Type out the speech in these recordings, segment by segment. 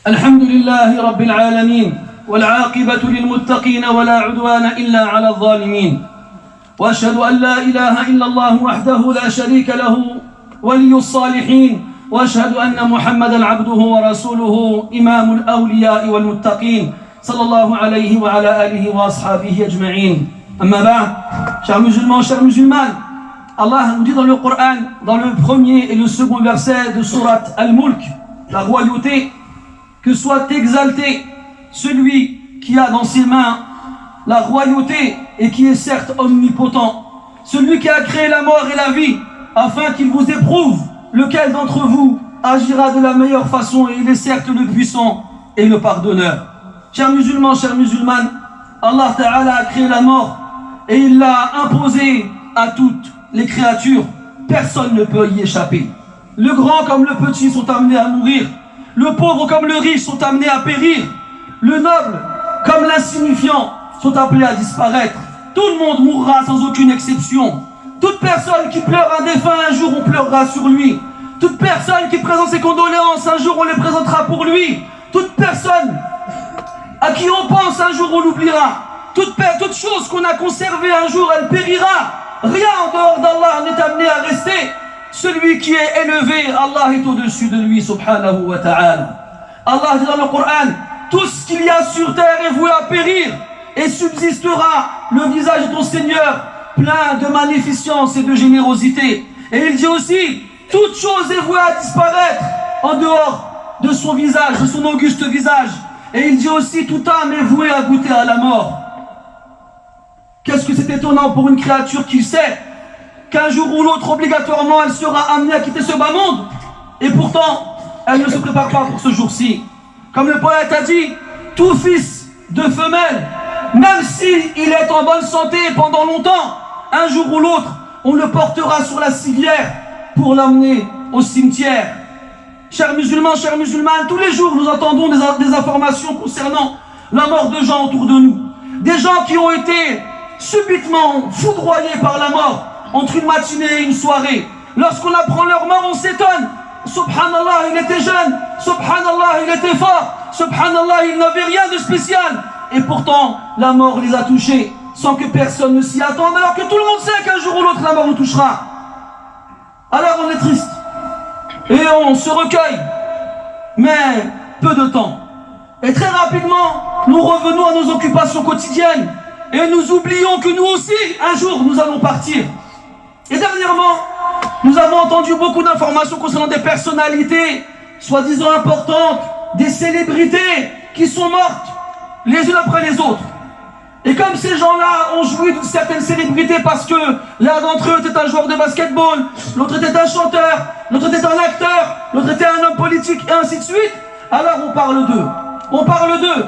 الحمد لله رب العالمين والعاقبة للمتقين ولا عدوان إلا على الظالمين وأشهد أن لا إله إلا الله وحده لا شريك له ولي الصالحين وأشهد أن محمدا عبده ورسوله إمام الأولياء والمتقين صلى الله عليه وعلى آله وأصحابه أجمعين أما بعد chers musulmans, chères musulmanes, Allah nous dit dans le Coran, dans le premier et le second verset de sourate Al-Mulk, la royauté, que soit exalté celui qui a dans ses mains la royauté et qui est certes omnipotent, celui qui a créé la mort et la vie, afin qu'il vous éprouve lequel d'entre vous agira de la meilleure façon, et il est certes le puissant et le pardonneur. Chers musulmans, chères musulmanes, Allah Ta'ala a créé la mort et il l'a imposée à toutes les créatures. Personne ne peut y échapper. Le grand comme le petit sont amenés à mourir. Le pauvre comme le riche sont amenés à périr. Le noble comme l'insignifiant sont appelés à disparaître. Tout le monde mourra sans aucune exception. Toute personne qui pleure un défunt, un jour on pleurera sur lui. Toute personne qui présente ses condoléances, un jour on les présentera pour lui. Toute personne à qui on pense, un jour on l'oubliera. Toute chose qu'on a conservée, un jour elle périra. Rien en dehors d'Allah n'est amené à rester. Celui qui est élevé, Allah est au-dessus de lui, subhanahu wa ta'ala. Allah dit dans le Coran, tout ce qu'il y a sur terre est voué à périr, et subsistera le visage de ton Seigneur, plein de magnificence et de générosité. Et il dit aussi, toute chose est vouée à disparaître en dehors de son visage, de son auguste visage. Et il dit aussi, toute âme est vouée à goûter à la mort. Qu'est-ce que c'est étonnant pour une créature qui sait qu'un jour ou l'autre, obligatoirement, elle sera amenée à quitter ce bas monde. Et pourtant, elle ne se prépare pas pour ce jour-ci. Comme le poète a dit, tout fils de femelle, même s'il est en bonne santé pendant longtemps, un jour ou l'autre, on le portera sur la civière pour l'emmener au cimetière. Chers musulmans, chères musulmanes, tous les jours, nous entendons des informations concernant la mort de gens autour de nous. Des gens qui ont été subitement foudroyés par la mort, entre une matinée et une soirée. Lorsqu'on apprend leur mort, on s'étonne. Subhanallah, il était jeune. Subhanallah, il était fort. Subhanallah, il n'avait rien de spécial. Et pourtant, la mort les a touchés sans que personne ne s'y attende, alors que tout le monde sait qu'un jour ou l'autre, la mort nous touchera. Alors on est triste. Et on se recueille. Mais peu de temps. Et très rapidement, nous revenons à nos occupations quotidiennes. Et nous oublions que nous aussi, un jour, nous allons partir. Et dernièrement, nous avons entendu beaucoup d'informations concernant des personnalités soi-disant importantes, des célébrités qui sont mortes les unes après les autres. Et comme ces gens-là ont joui d'une certaine célébrité parce que l'un d'entre eux était un joueur de basketball, l'autre était un chanteur, l'autre était un acteur, l'autre était un homme politique, et ainsi de suite, alors on parle d'eux. On parle d'eux.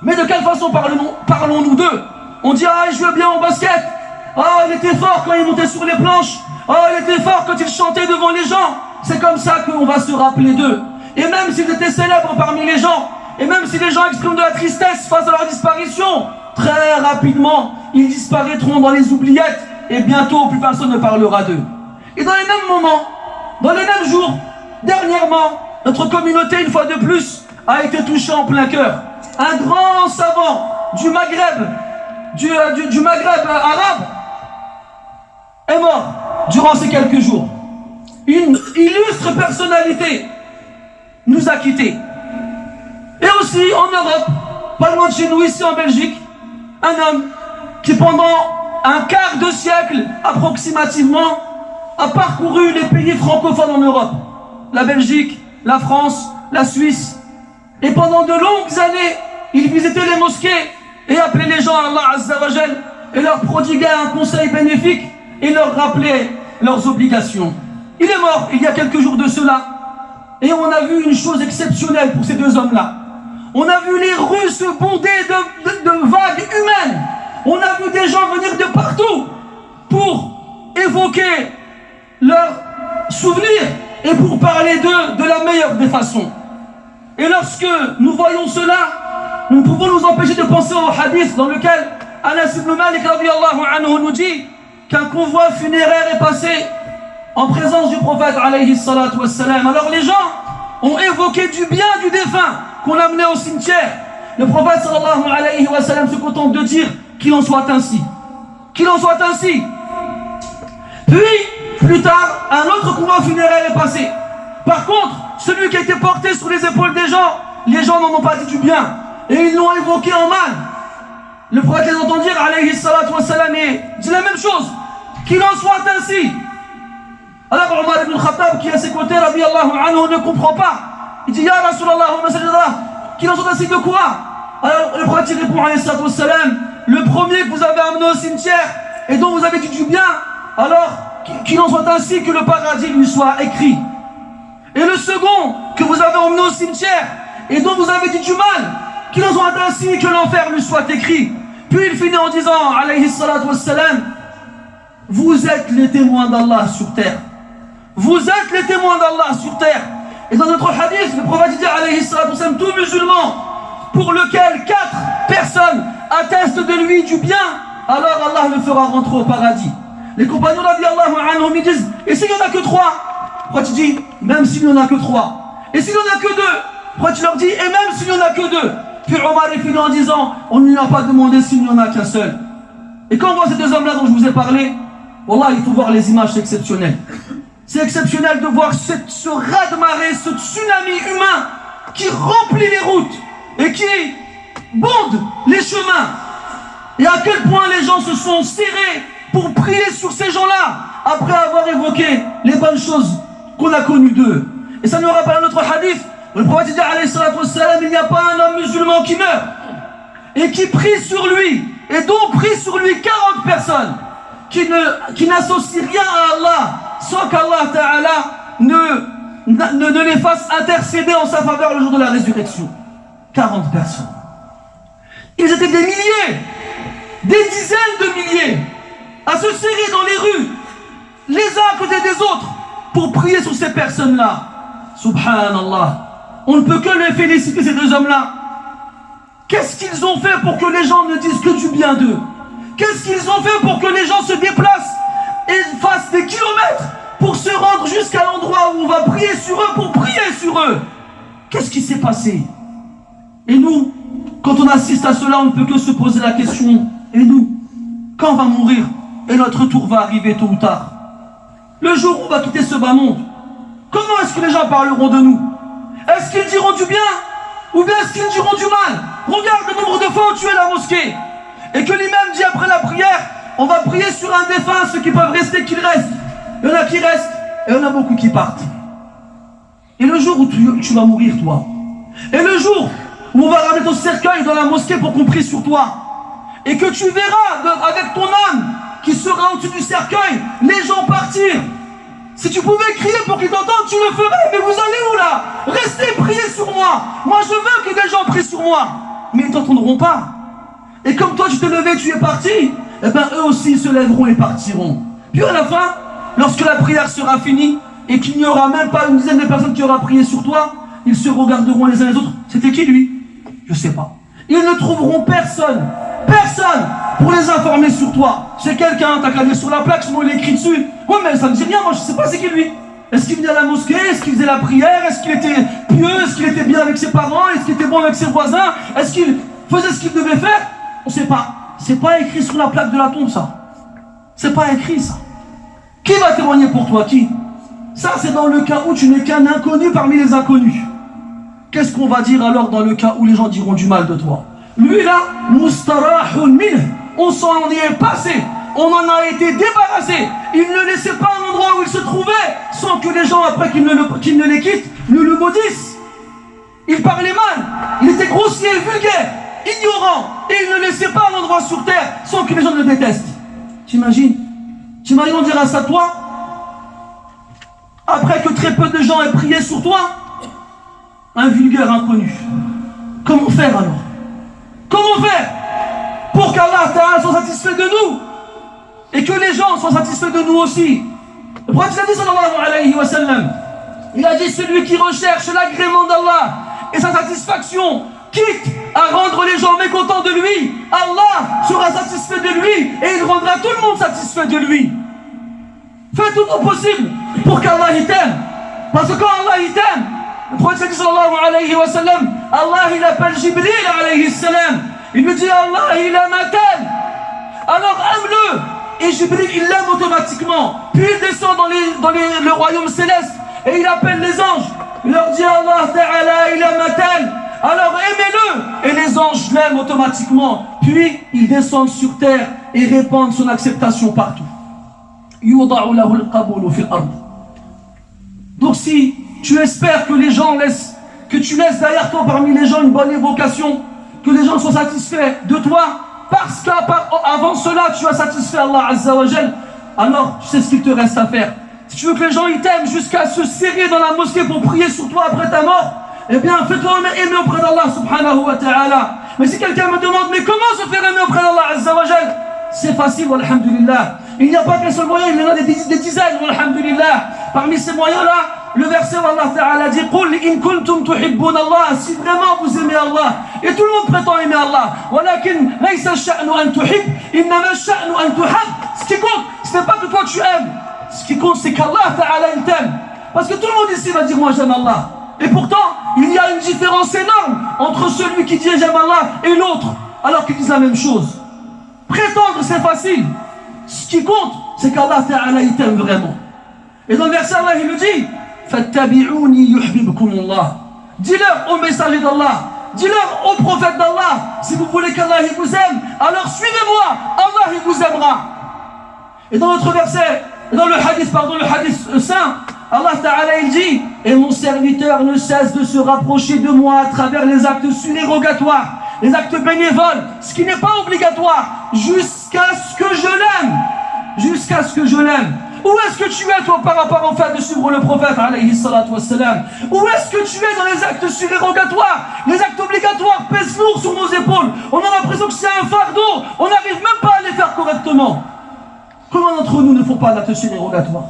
Mais de quelle façon parlons-nous d'eux? On dit, ah, il jouait bien au basket. Ah, il était fort quand il montait sur les planches. Ah, il était fort quand il chantait devant les gens. C'est comme ça qu'on va se rappeler d'eux. Et même s'ils étaient célèbres parmi les gens, et même si les gens expriment de la tristesse face à leur disparition, très rapidement, ils disparaîtront dans les oubliettes, et bientôt, plus personne ne parlera d'eux. Et dans les mêmes moments, dans les mêmes jours, dernièrement, notre communauté, une fois de plus, a été touchée en plein cœur. Un grand savant du Maghreb, du Maghreb arabe, est mort durant ces quelques jours. Une illustre personnalité nous a quittés. Et aussi en Europe, pas loin de chez nous, ici en Belgique, un homme qui pendant un quart de siècle approximativement a parcouru les pays francophones en Europe, la Belgique, la France, la Suisse, et pendant de longues années il visitait les mosquées et appelait les gens à Allah Azza wa Jal et leur prodiguait un conseil bénéfique et leur rappelait leurs obligations. Il est mort il y a quelques jours de cela, et on a vu une chose exceptionnelle pour ces deux hommes-là. On a vu les rues se bonder de vagues humaines. On a vu des gens venir de partout pour évoquer leurs souvenirs et pour parler d'eux de la meilleure des façons. Et lorsque nous voyons cela, nous ne pouvons nous empêcher de penser au hadith dans lequel Anas ibn Malik radiyallahu anhu nous dit qu'un convoi funéraire est passé en présence du prophète alayhi salatu wassalam. Alors les gens ont évoqué du bien du défunt qu'on a amené au cimetière. Le prophète sallallahu alayhi wa sallam se contente de dire qu'il en soit ainsi. Qu'il en soit ainsi. Puis, plus tard, un autre convoi funéraire est passé. Par contre, celui qui a été porté sur les épaules des gens, les gens n'en ont pas dit du bien. Et ils l'ont évoqué en mal. Le prophète les entend dire, alayhi salatu wa salam, et dit la même chose. Qu'il en soit ainsi. Alors Omar ibn Khattab, qui est à ses côtés, radiyallahu anhu, ne comprend pas. Il dit, Ya Rasulallah, wa masajallah, qu'il en soit ainsi de quoi? Alors le prophète répond, alayhi salatu wa salam, le premier que vous avez amené au cimetière, et dont vous avez dit du bien, alors qu'il en soit ainsi que le paradis lui soit écrit. Et le second que vous avez emmené au cimetière, et dont vous avez dit du mal, qu'il en soit ainsi que l'enfer lui soit écrit. Puis il finit en disant, alayhi salatu wa salam, vous êtes les témoins d'Allah sur terre. Vous êtes les témoins d'Allah sur terre. Et dans notre hadith, le prophète dit, alayhi salatu wa salam, tout musulman pour lequel 4 personnes attestent de lui du bien, alors Allah le fera rentrer au paradis. Les compagnons radiyallahu anhum ils disent, et s'il n'y en a que 3? Pourquoi tu dis, même s'il n'y en a que 3? Et s'il n'y en a que 2? Pourquoi tu leur dis, et même s'il n'y en a que 2? Puis Omar est fini en disant, on ne lui a pas demandé s'il n'y en a qu'un seul. Et quand on voit ces 2 hommes-là dont je vous ai parlé, wallah, il faut voir les images, c'est exceptionnel. C'est exceptionnel de voir ce raz-de-marée, ce tsunami humain qui remplit les routes et qui bonde les chemins. Et à quel point les gens se sont serrés pour prier sur ces gens-là après avoir évoqué les bonnes choses qu'on a connues d'eux. Et ça nous rappelle un autre hadith. Le prophète dit, alayhi salatu wa salam, il n'y a pas un homme musulman qui meurt et qui prie sur lui, et dont prie sur lui 40 personnes qui n'associent rien à Allah sans qu'Allah Ta'ala ne les fasse intercéder en sa faveur le jour de la résurrection. 40 personnes. Ils étaient des milliers, des dizaines de milliers à se serrer dans les rues, les uns à côté des autres, pour prier sur ces personnes-là. Subhanallah. On ne peut que les féliciter, ces 2 hommes-là. Qu'est-ce qu'ils ont fait pour que les gens ne disent que du bien d'eux? Qu'est-ce qu'ils ont fait pour que les gens se déplacent et fassent des kilomètres pour se rendre jusqu'à l'endroit où on va prier sur eux, pour prier sur eux? Qu'est-ce qui s'est passé? Et nous, quand on assiste à cela, on ne peut que se poser la question, et nous, quand on va mourir, et notre tour va arriver tôt ou tard, le jour où on va quitter ce bas monde, comment est-ce que les gens parleront de nous? Est-ce qu'ils diront du bien? Ou bien est-ce qu'ils diront du mal? Regarde le nombre de fois où tu es à la mosquée, et que l'imam dit après la prière, on va prier sur un défunt, ceux qui peuvent rester, qu'ils restent. Il y en a qui restent, et il y en a beaucoup qui partent. Et le jour où tu vas mourir, toi, et le jour où on va ramener ton cercueil dans la mosquée pour qu'on prie sur toi, et que tu verras avec ton âme qui sera au-dessus du cercueil, les gens partir. Si tu pouvais crier pour qu'ils t'entendent, tu le ferais, mais vous allez où là? Restez, priez sur moi. Moi je veux que des gens prient sur moi, mais ils ne t'entendront pas. Et comme toi tu t'es levé, tu es parti, eh bien eux aussi se lèveront et partiront. Puis à la fin, lorsque la prière sera finie, et qu'il n'y aura même pas une dizaine de personnes qui aura prié sur toi, ils se regarderont les uns les autres. C'était qui lui? Je sais pas. Ils ne trouveront personne pour les informer sur toi. C'est quelqu'un, t'as qu'à lire sur la plaque, sinon il est écrit dessus. Ouais, mais ça me dit rien, moi je sais pas c'est qui lui. Est-ce qu'il venait à la mosquée? Est-ce qu'il faisait la prière? Est-ce qu'il était pieux? Est-ce qu'il était bien avec ses parents? Est-ce qu'il était bon avec ses voisins? Est-ce qu'il faisait ce qu'il devait faire? On sait pas. C'est pas écrit sur la plaque de la tombe, ça. C'est pas écrit, ça. Qui va témoigner pour toi? Qui? Ça, c'est dans le cas où tu n'es qu'un inconnu parmi les inconnus. Qu'est-ce qu'on va dire alors dans le cas où les gens diront du mal de toi? Lui là, mustarahun minh, on s'en est passé, on en a été débarrassé. Il ne laissait pas un endroit où il se trouvait sans que les gens, après qu'il ne les quittent, ne le maudissent. Il parlait mal, il était grossier, vulgaire, ignorant, et il ne laissait pas un endroit sur terre sans que les gens le détestent. T'imagines on dira ça toi? Après que très peu de gens aient prié sur toi, un vulgaire inconnu. Comment faire alors? Comment faire pour qu'Allah Ta'ala soit satisfait de nous et que les gens soient satisfaits de nous aussi? Le prophète a dit sallallahu alayhi wa sallam, il a dit celui qui recherche l'agrément d'Allah et sa satisfaction, quitte à rendre les gens mécontents de lui, Allah sera satisfait de lui et il rendra tout le monde satisfait de lui. Fais tout au possible pour qu'Allah il t'aime, parce que quand Allah il t'aime, Le prophète sallallahu alayhi wa sallam, Allah il appelle Jibril alayhi salam. Il lui dit Allah il aime un tel. Alors aime-le. Et Jibril il l'aime automatiquement. Puis il descend dans le royaume céleste et il appelle les anges. Il leur dit Allah Ta'ala il aime un tel. Alors aimez-le. Et les anges l'aiment automatiquement. Puis ils descendent sur terre et répandent son acceptation partout. Yuda'u lahu al-qabulu fil ard. Donc si tu espères que les gens que tu laisses derrière toi parmi les gens une bonne évocation, que les gens soient satisfaits de toi, parce qu'avant cela tu as satisfait Allah Azza wa Jal, alors tu sais ce qu'il te reste à faire. Si tu veux que les gens ils t'aiment jusqu'à se serrer dans la mosquée pour prier sur toi après ta mort, eh bien fais-toi aimer auprès d'Allah subhanahu wa ta'ala. Mais si quelqu'un me demande mais comment se faire aimer auprès d'Allah Azza wa Jal, c'est facile, walhamdulillah. Il n'y a pas qu'un seul moyen, il y en a des dizaines, walhamdulillah. Parmi ces moyens-là, le verset où Allah Ta'ala dit Qul in kuntum tuhibbun Allah, si vraiment vous aimez Allah. Et tout le monde prétend aimer Allah. Walakin laysa ash-sha'nu an tuhib, innama ash-sha'nu an tuhab. Ce qui compte, ce n'est pas que toi tu aimes. Ce qui compte, c'est qu'Allah Ta'ala il t'aime. Parce que tout le monde ici va dire moi j'aime Allah. Et pourtant, il y a une différence énorme entre celui qui dit j'aime Allah et l'autre, alors qu'ils disent la même chose. Prétendre c'est facile. Ce qui compte, c'est qu'Allah Ta'ala il t'aime vraiment. Et dans le verset Allah il nous dit Fattabi'uni yuhibbukumullah. Dis-leur au messager d'Allah, dis-leur au prophète d'Allah, si vous voulez qu'Allah il vous aime, alors suivez-moi, Allah il vous aimera. Et dans notre verset, dans le hadith saint, Allah Ta'ala il dit et mon serviteur ne cesse de se rapprocher de moi à travers les actes surérogatoires, les actes bénévoles, ce qui n'est pas obligatoire, jusqu'à ce que je l'aime. Jusqu'à ce que je l'aime. Où est-ce que tu es toi par rapport au fait de suivre le prophète alayhi salatu wassalam? Où est-ce que tu es dans les actes surérogatoires? Les actes obligatoires pèsent lourd sur nos épaules. On a l'impression que c'est un fardeau. On n'arrive même pas à les faire correctement. Combien d'entre nous ne font pas d'actes surérogatoires?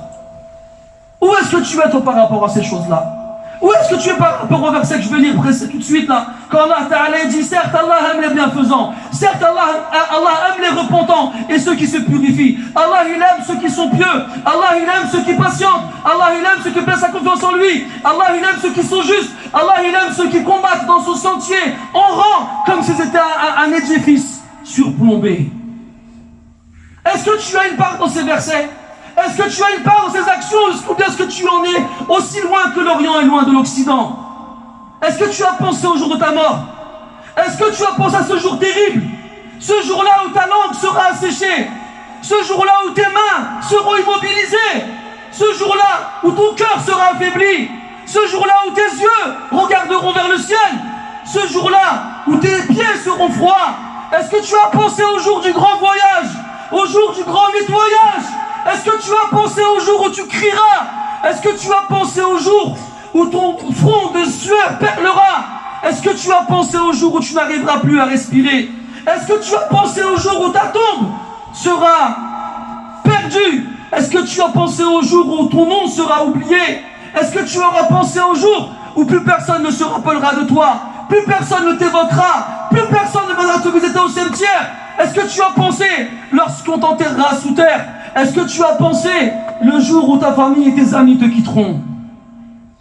Où est-ce que tu es toi par rapport à ces choses-là? Où est-ce que tu es par rapport au verset que je vais lire tout de suite là? Quand Allah Ta'ala dit certes Allah aime les bienfaisants, certes Allah aime les repentants et ceux qui se purifient. Allah il aime ceux qui sont pieux, Allah il aime ceux qui patientent, Allah il aime ceux qui placent sa confiance en lui, Allah il aime ceux qui sont justes, Allah il aime ceux qui combattent dans son sentier en rang comme si c'était un édifice surplombé. Est-ce que tu as une part dans ces versets? Est-ce que tu as une part dans ces actions ou bien est-ce que tu en es aussi loin que l'Orient est loin de l'Occident? Est-ce que tu as pensé au jour de ta mort? Est-ce que tu as pensé à ce jour terrible? Ce jour-là où ta langue sera asséchée? Ce jour-là où tes mains seront immobilisées? Ce jour-là où ton cœur sera affaibli? Ce jour-là où tes yeux regarderont vers le ciel? Ce jour-là où tes pieds seront froids? Est-ce que tu as pensé au jour du grand voyage? Au jour du grand nettoyage? Est-ce que tu as pensé au jour où tu crieras? Est-ce que tu as pensé au jour où ton front de sueur perlera? Est-ce que tu as pensé au jour où tu n'arriveras plus à respirer? Est-ce que tu as pensé au jour où ta tombe sera perdue? Est-ce que tu as pensé au jour où ton nom sera oublié? Est-ce que tu auras pensé au jour où plus personne ne se rappellera de toi? Plus personne ne t'évoquera? Plus personne ne viendra te visiter au cimetière? Est-ce que tu as pensé lorsqu'on t'enterrera sous terre? Est-ce que tu as pensé le jour où ta famille et tes amis te quitteront?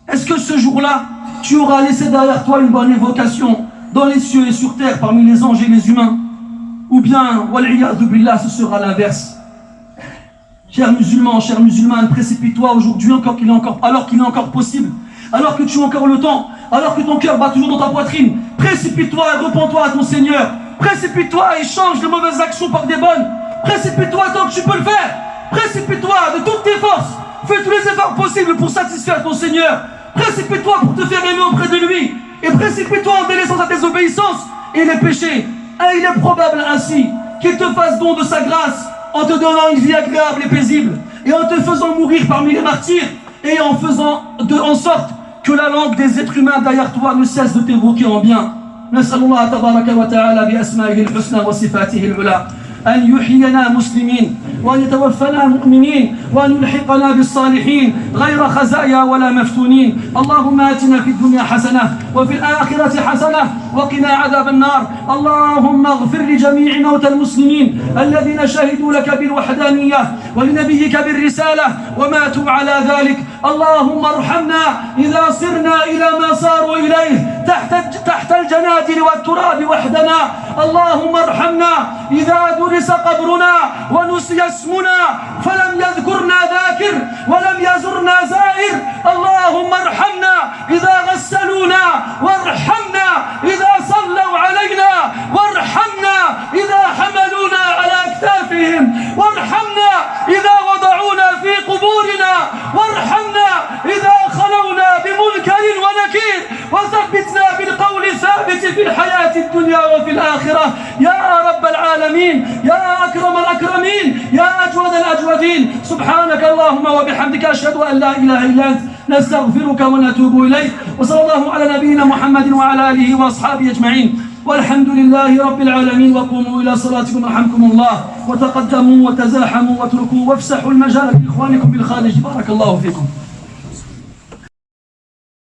Est-ce que ce jour-là, tu auras laissé derrière toi une bonne évocation dans les cieux et sur terre parmi les anges et les humains? Ou bien, wal'iyadu billah, ce sera l'inverse? Chers musulmans, chères musulmanes, précipite-toi aujourd'hui alors qu'il est encore possible, alors que tu as encore le temps, alors que ton cœur bat toujours dans ta poitrine. Précipite-toi et repens-toi à ton Seigneur. Précipite-toi et change les mauvaises actions par des bonnes. Précipite-toi tant que tu peux le faire. Précipite-toi de toutes tes forces. Fais tous les efforts possibles pour satisfaire ton Seigneur. Précipite-toi pour te faire aimer auprès de lui. Et précipite-toi en délaissant sa désobéissance et les péchés. Et il est probable ainsi qu'il te fasse don de sa grâce en te donnant une vie agréable et paisible. Et en te faisant mourir parmi les martyrs. Et en faisant en sorte que la langue des êtres humains derrière toi ne cesse de t'évoquer en bien. نسأل الله تبارك وتعالى بأسمائه الحسنى وصفاته العلى أن يحيينا مسلمين وأن يتوفنا مؤمنين وأن يلحقنا بالصالحين غير خزايا ولا مفتونين. اللهم آتنا في الدنيا حسنة وفي الآخرة حسنة وقنا عذاب النار. اللهم اغفر لجميع موتى المسلمين الذين شهدوا لك بالوحدانية ولنبيك بالرسالة وماتوا على ذلك. اللهم ارحمنا إذا صرنا إلى ما صاروا إليه تحت الجنادل والتراب وحدنا. اللهم ارحمنا إذا درس قبرنا ونسي اسمنا فلم يذكرنا ذاكر ولم يزرنا زائر. اللهم ارحمنا إذا غسلونا وارحمنا إذا صلوا علينا وارحمنا إذا حملونا على أكتافهم وارحمنا إذا وضعونا في قبورنا وارحمنا إذا خلونا بمنكر ونكير وثبتنا بالقول الثابت في الحياة الدنيا وفي الآخرة يا رب العالمين يا أكرم الأكرمين يا أجود الأجودين. سبحانك اللهم وبحمدك أشهد أن لا إله إلا أنت نستغفرك ونتوب إليك. وصلى الله على نبينا محمد وعلى آله وأصحابه أجمعين والحمد لله رب العالمين. وقوموا إلى صلاتكم رحمكم الله وتقدموا وتزاحموا واتركوا وافسحوا المجال لإخوانكم بالخارج. بارك الله فيكم.